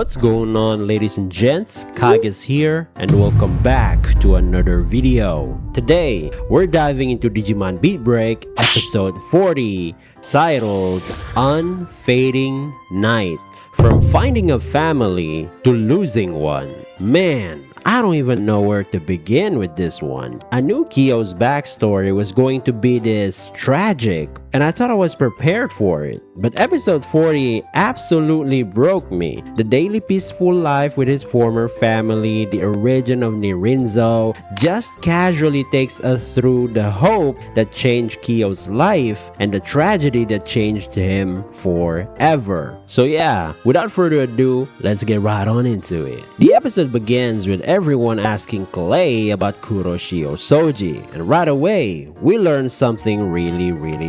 What's going on, ladies and gents? Kage's here and welcome back to another video. Today, we're diving into Digimon Beatbreak episode 40 titled Unfading Night. From finding a family to losing one. Man, I don't even know where to begin with this one. I knew Kyo's backstory was going to be this tragic, and I thought I was prepared for it. But episode 40 absolutely broke me. The daily peaceful life with his former family, the origin of Nirinzo, just casually takes us through the hope that changed Kyo's life and the tragedy that changed him forever. So yeah, without further ado, let's get right on into it. The episode begins with everyone asking Clay about Kuroshio Souji, and right away, we learn something really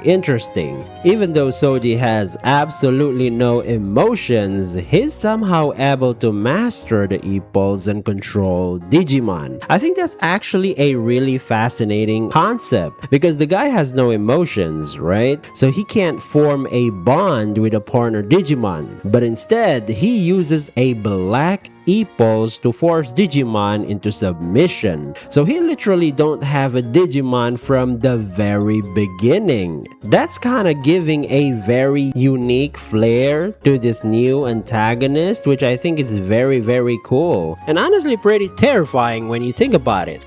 interesting. Even though Souji has absolutely no emotions, he's somehow able to master the E-Pulse and control Digimon. I think that's actually a really fascinating concept because the guy has no emotions, right? So he can't form a bond with a partner Digimon, but instead, he uses a black E-Pulse to force Digimon into submission. So he literally don't have a Digimon from the very beginning. That's kind of giving a very unique flair to this new antagonist, which I think is very cool. And honestly pretty terrifying when you think about it.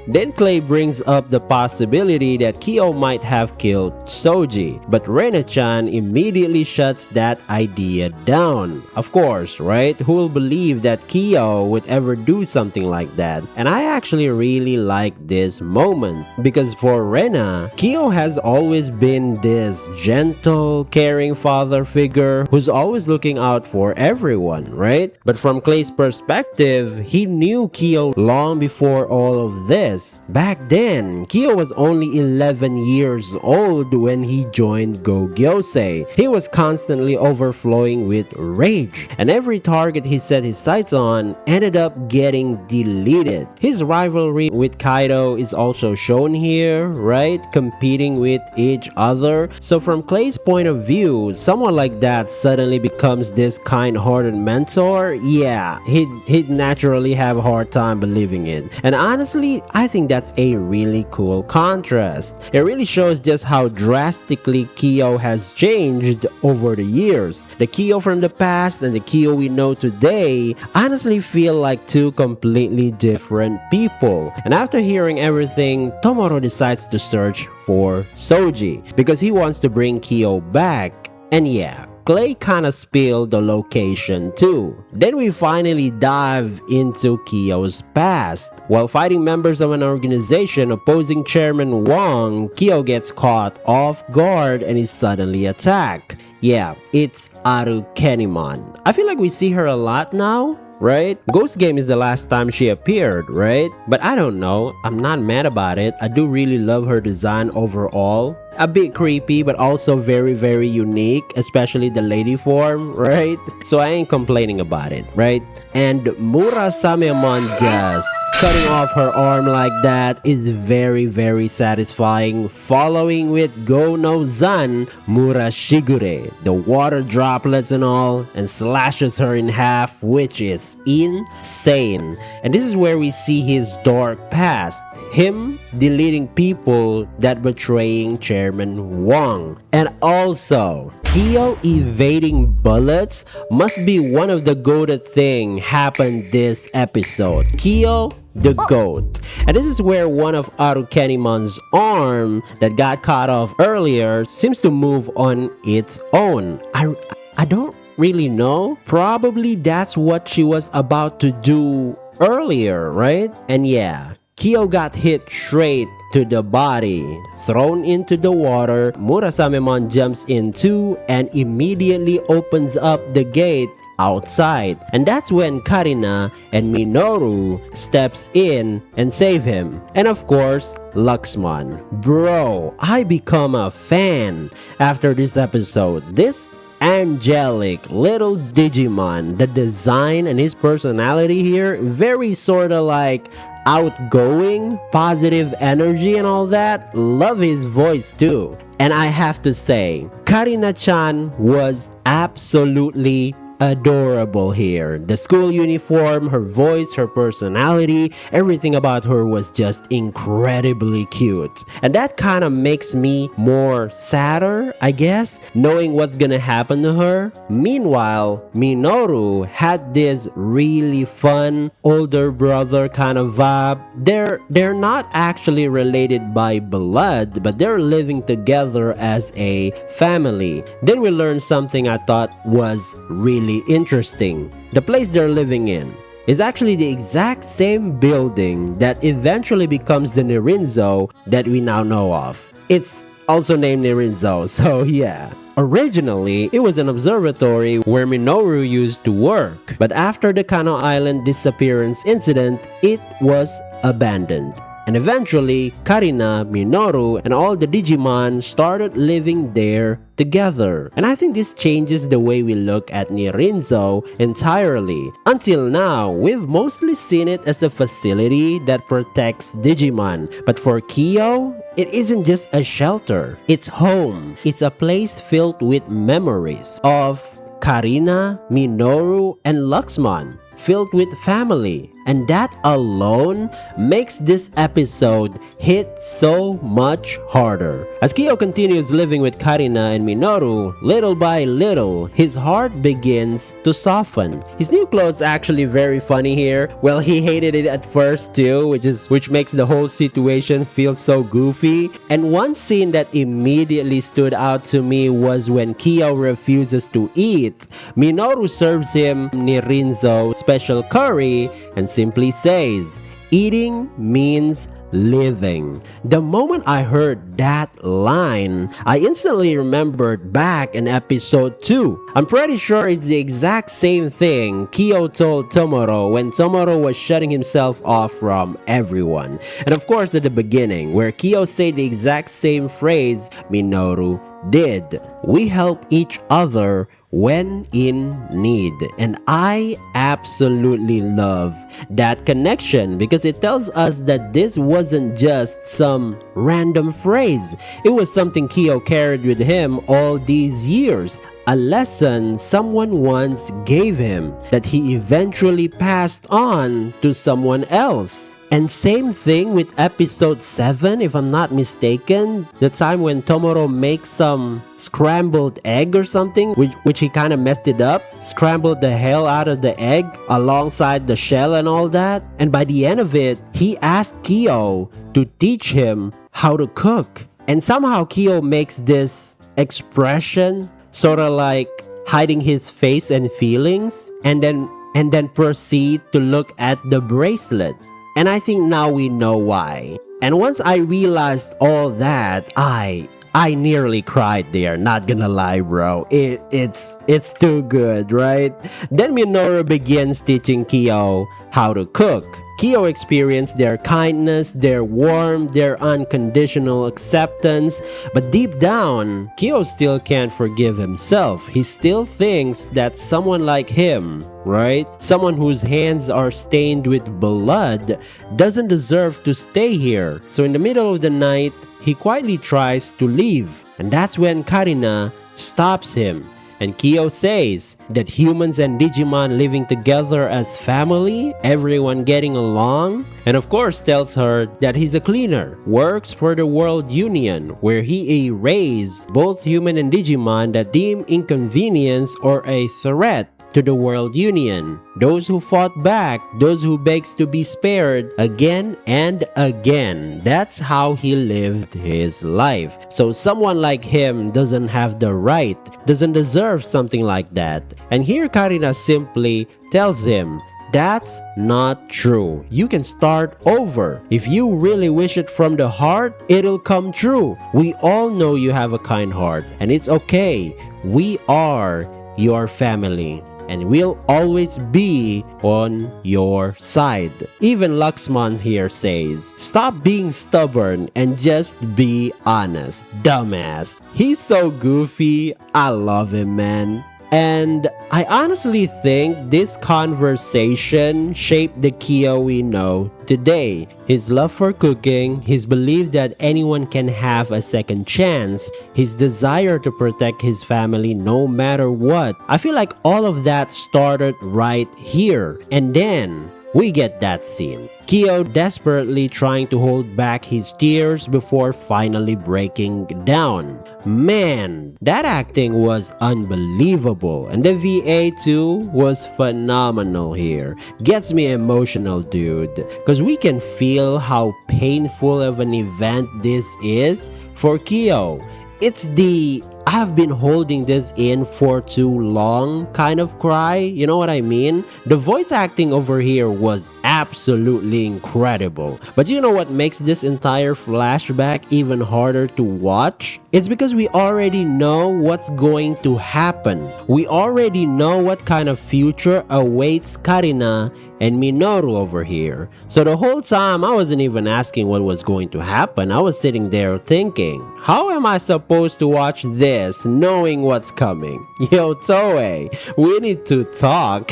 Then Clay brings up the possibility that Kyo might have killed Souji, but Rena-chan immediately shuts that idea down. Of course, right? Who will believe that Kyo would ever do something like that? And I actually really like this moment because for Rena, Kyo has always been this gentle, caring father figure who's always looking out for everyone, right? But from Clay's perspective, he knew Kyo long before all of this. Back then, Kyo was only 11 years old when he joined Go-Gyosei. He was constantly overflowing with rage, and every target he set his sights on ended up getting deleted. His rivalry with Kaido is also shown here, right? Competing with each other. So from Clay's point of view, someone like that suddenly becomes this kind-hearted mentor, yeah, he'd naturally have a hard time believing it. And honestly, I think that's a really cool contrast. It really shows just how drastically Kyo has changed over the years. The Kyo from the past and the Kyo we know today honestly feel like two completely different people. And after hearing everything, Tomoro decides to search for Souji because he wants to bring Kyo back. And yeah, Clay kinda spilled the location too. Then we finally dive into Kyo's past. While fighting members of an organization opposing Chairman Wong, Kyo gets caught off guard and is suddenly attacked. Yeah, it's Arukenimon. I feel like we see her a lot now, right? Ghost Game is the last time she appeared, right? But I don't know, I'm not mad about it. I do really love her design overall. A bit creepy but also very unique, especially the lady form, right? So I ain't complaining about it, right? And Murasamemon just cutting off her arm like that is very satisfying, following with Go no Zan Murashigure, the water droplets and all, and slashes her in half, which is insane. And this is where we see his dark past, him deleting people that betraying Chairman Wong. And also, Kyo evading bullets must be one of the goated thing happened this episode. Kyo the GOAT. And this is where one of Arukenimon's arm that got cut off earlier seems to move on its own. I don't really know. Probably that's what she was about to do earlier, right? And yeah, Kyo got hit straight to the body, thrown into the water. Murasamemon jumps in too and immediately opens up the gate outside. And that's when Karina and Minoru steps in and save him. And of course, Luxman. Bro, I become a fan after this episode. This angelic little Digimon, the design and his personality here, very sorta like outgoing, positive energy and all that. Love his voice too. And I have to say, Karina-chan was absolutely adorable here. The school uniform, her voice, her personality, everything about her was just incredibly cute. And that kind of makes me more sadder, I guess, knowing what's gonna happen to her. Meanwhile, Minoru had this really fun older brother kind of vibe. They're not actually related by blood, but they're living together as a family. Then we learned something I thought was really interesting. The place they're living in is actually the exact same building that eventually becomes the Nirinzo that we now know of. It's also named Nirinzo, so yeah. Originally, it was an observatory where Minoru used to work, but after the Kano Island disappearance incident, it was abandoned. And eventually, Karina, Minoru, and all the Digimon started living there together. And I think this changes the way we look at Nirinzo entirely. Until now, we've mostly seen it as a facility that protects Digimon. But for Kyo, it isn't just a shelter. It's home. It's a place filled with memories of Karina, Minoru, and Luxmon, filled with family. And that alone makes this episode hit so much harder. As Kyo continues living with Karina and Minoru, little by little, his heart begins to soften. His new clothes actually very funny here. Well, he hated it at first too, which makes the whole situation feel so goofy. And one scene that immediately stood out to me was when Kyo refuses to eat. Minoru serves him Nirinzo special curry and simply says, "Eating means living." The moment I heard that line, I instantly remembered back in episode 2. I'm pretty sure it's the exact same thing Kyo told Tomoro when Tomoro was shutting himself off from everyone. And of course at the beginning, where Kyo said the exact same phrase Minoru did. We help each other when in need. And I absolutely love that connection because it tells us that this wasn't just some random phrase. It was something Kyo carried with him all these years. A lesson someone once gave him that he eventually passed on to someone else. And same thing with episode 7, if I'm not mistaken. The time when Tomoro makes some scrambled egg or something, which he kind of messed it up. Scrambled the hell out of the egg alongside the shell and all that. And by the end of it, he asked Kyo to teach him how to cook. And somehow Kyo makes this expression, sort of like hiding his face and feelings, and then proceed to look at the bracelet. And I think now we know why. And once I realized all that, I nearly cried there, not gonna lie, bro. It's too good, right? Then Minoru begins teaching Kyo how to cook. Kyo experienced their kindness, their warmth, their unconditional acceptance. But deep down, Kyo still can't forgive himself. He still thinks that someone like him, right? Someone whose hands are stained with blood doesn't deserve to stay here. So in the middle of the night, he quietly tries to leave. And that's when Karina stops him. And Kyo says that humans and Digimon living together as family, everyone getting along, and of course tells her that he's a cleaner, works for the World Union, where he erases both human and Digimon that deem inconvenience or a threat to the World Union. Those who fought back, those who begs to be spared again and again. That's how he lived his life. So someone like him doesn't have the right, doesn't deserve something like that. And here Karina simply tells him, that's not true. You can start over. If you really wish it from the heart, it'll come true. We all know you have a kind heart, and it's okay. We are your family, and we'll always be on your side. Even Luxmon here says, stop being stubborn and just be honest. Dumbass. He's so goofy. I love him, man. And I honestly think this conversation shaped the Kyo we know today. His love for cooking, his belief that anyone can have a second chance, his desire to protect his family no matter what. I feel like all of that started right here. And then we get that scene. Kyo desperately trying to hold back his tears before finally breaking down. Man, that acting was unbelievable. And the VA too was phenomenal here. Gets me emotional, dude. Because we can feel how painful of an event this is for Kyo. It's the I've been holding this in for too long kind of cry, you know what I mean? The voice acting over here was absolutely incredible. But you know what makes this entire flashback even harder to watch? It's because we already know what's going to happen. We already know what kind of future awaits Karina and Minoru over here. So the whole time I wasn't even asking what was going to happen. I was sitting there thinking, how am I supposed to watch this knowing what's coming? Yo, Toei, we need to talk.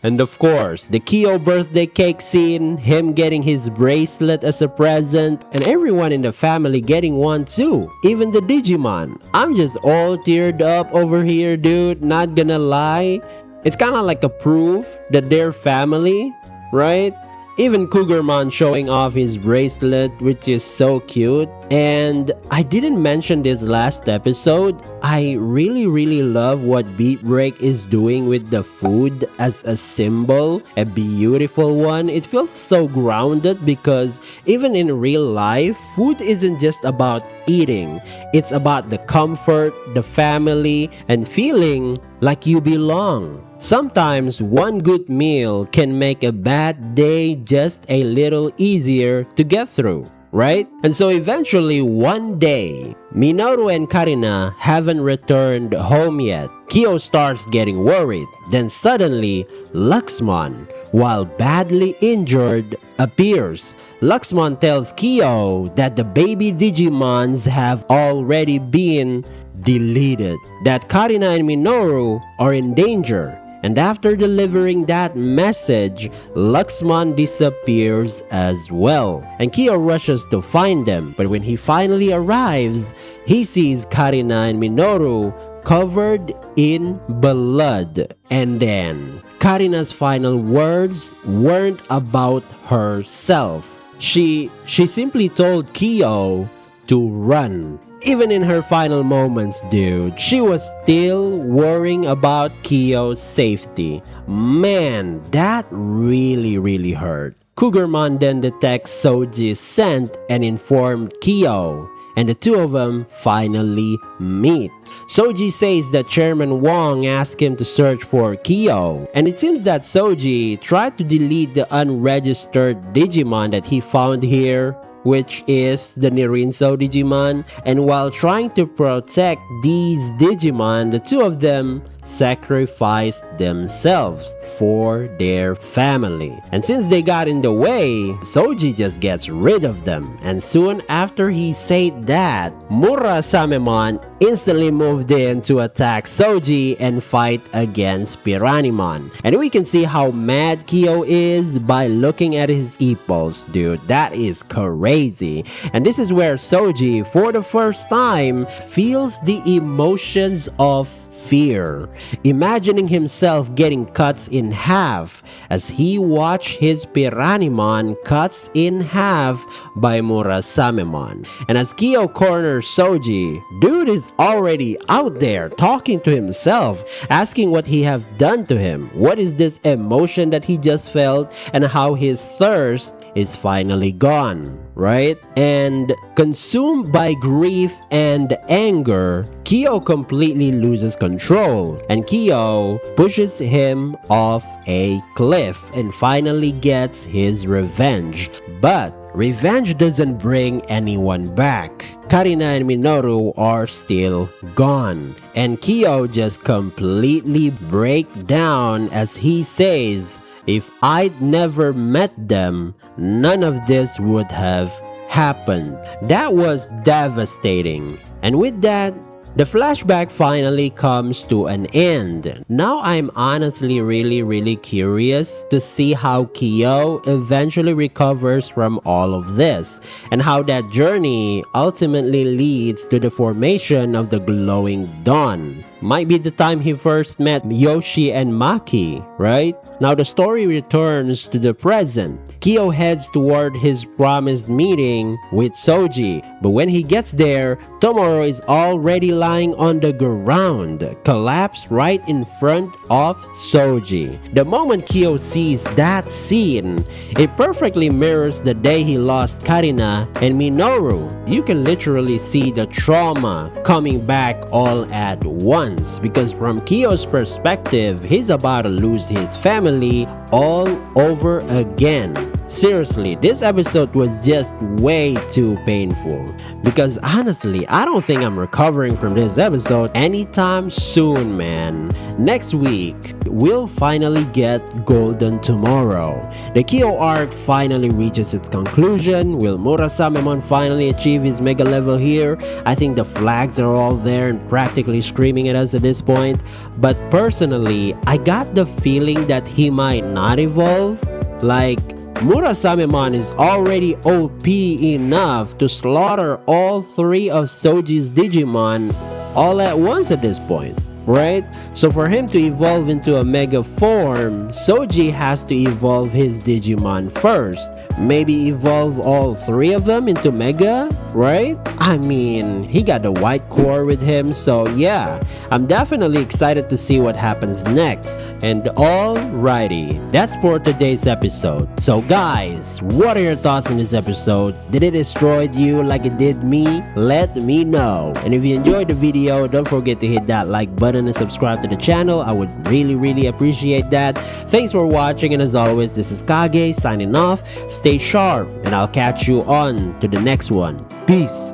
And of course, the Kyo birthday cake scene, him getting his bracelet as a present, and everyone in the family getting one too. Even the Digimon. I'm just all teared up over here, dude, not gonna lie. It's kinda like a proof that they're family, right? Even Kageromon showing off his bracelet, which is so cute. And I didn't mention this last episode. I really love what Beatbreak is doing with the food as a symbol, a beautiful one. It feels so grounded because even in real life, food isn't just about eating. It's about the comfort, the family, and feeling like you belong. Sometimes one good meal can make a bad day just a little easier to get through, right? And so eventually one day, Minoru and Karina haven't returned home yet. Kyo starts getting worried. Then suddenly, Luxmon, while badly injured, appears. Luxmon tells Kyo that the baby Digimons have already been deleted, that Karina and Minoru are in danger. And after delivering that message, Luxmon disappears as well. And Kyo rushes to find them. But when he finally arrives, he sees Karina and Minoru covered in blood. And then, Karina's final words weren't about herself. She simply told Kyo to run. Even in her final moments, dude, she was still worrying about Kyo's safety. Man, that really hurt. Kageromon then detects Souji's scent and informed Kyo, and the two of them finally meet. Souji says that Chairman Wong asked him to search for Kyo, and it seems that Souji tried to delete the unregistered Digimon that he found here, which is the Nirinso Digimon, and while trying to protect these Digimon, the two of them sacrificed themselves for their family. And since they got in the way, Souji just gets rid of them. And soon after he said that, Murasamemon instantly moved in to attack Souji and fight against Piranimon. And we can see how mad Kyo is by looking at his E-Pulse, dude. That is crazy. And this is where Souji, for the first time, feels the emotions of fear, imagining himself getting cuts in half as he watched his Piranimon cuts in half by Murasamemon. And as Kyo corners Souji, dude is already out there talking to himself, asking what he have done to him, what is this emotion that he just felt, and how his thirst is finally gone, right? And consumed by grief and anger, Kyo completely loses control, and Kyo pushes him off a cliff and finally gets his revenge. But revenge doesn't bring anyone back. Karina and Minoru are still gone, and Kyo just completely breaks down as he says, if I'd never met them, none of this would have happened. That was devastating. And with that, The flashback finally comes to an end. Now I'm honestly really curious to see how Kyo eventually recovers from all of this and how that journey ultimately leads to the formation of the glowing dawn. Might be the time he first met Yoshi and Maki, right? Now the story returns to the present. Kyo heads toward his promised meeting with Souji, but when he gets there, Tomoro is already lying on the ground, collapsed right in front of Souji. The moment Kyo sees that scene, it perfectly mirrors the day he lost Karina and Minoru. You can literally see the trauma coming back all at once, because from Kyo's perspective, he's about to lose his family all over again. Seriously, this episode was just way too painful, because honestly, I don't think I'm recovering from this episode anytime soon, man. Next week, we'll finally get Golden Tomorrow. The Kyo arc finally reaches its conclusion. Will Murasamemon finally achieve his mega level here? I think the flags are all there and practically screaming at us at this point, but personally, I got the feeling that he might not evolve. Like, Murasamemon is already OP enough to slaughter all 3 of Souji's Digimon all at once at this point, right? So for him to evolve into a mega form, Souji has to evolve his Digimon first. Maybe evolve all 3 of them into mega, right? I mean, he got the white core with him, so yeah, I'm definitely excited to see what happens next. And alrighty, that's for today's episode. So guys, what are your thoughts on this episode? Did it destroy you like it did me? Let me know. And if you enjoyed the video, don't forget to hit that like button and subscribe to the channel. I would really appreciate that. Thanks for watching, and as always, this is Kage signing off. Stay sharp, and I'll catch you on to the next one. Peace.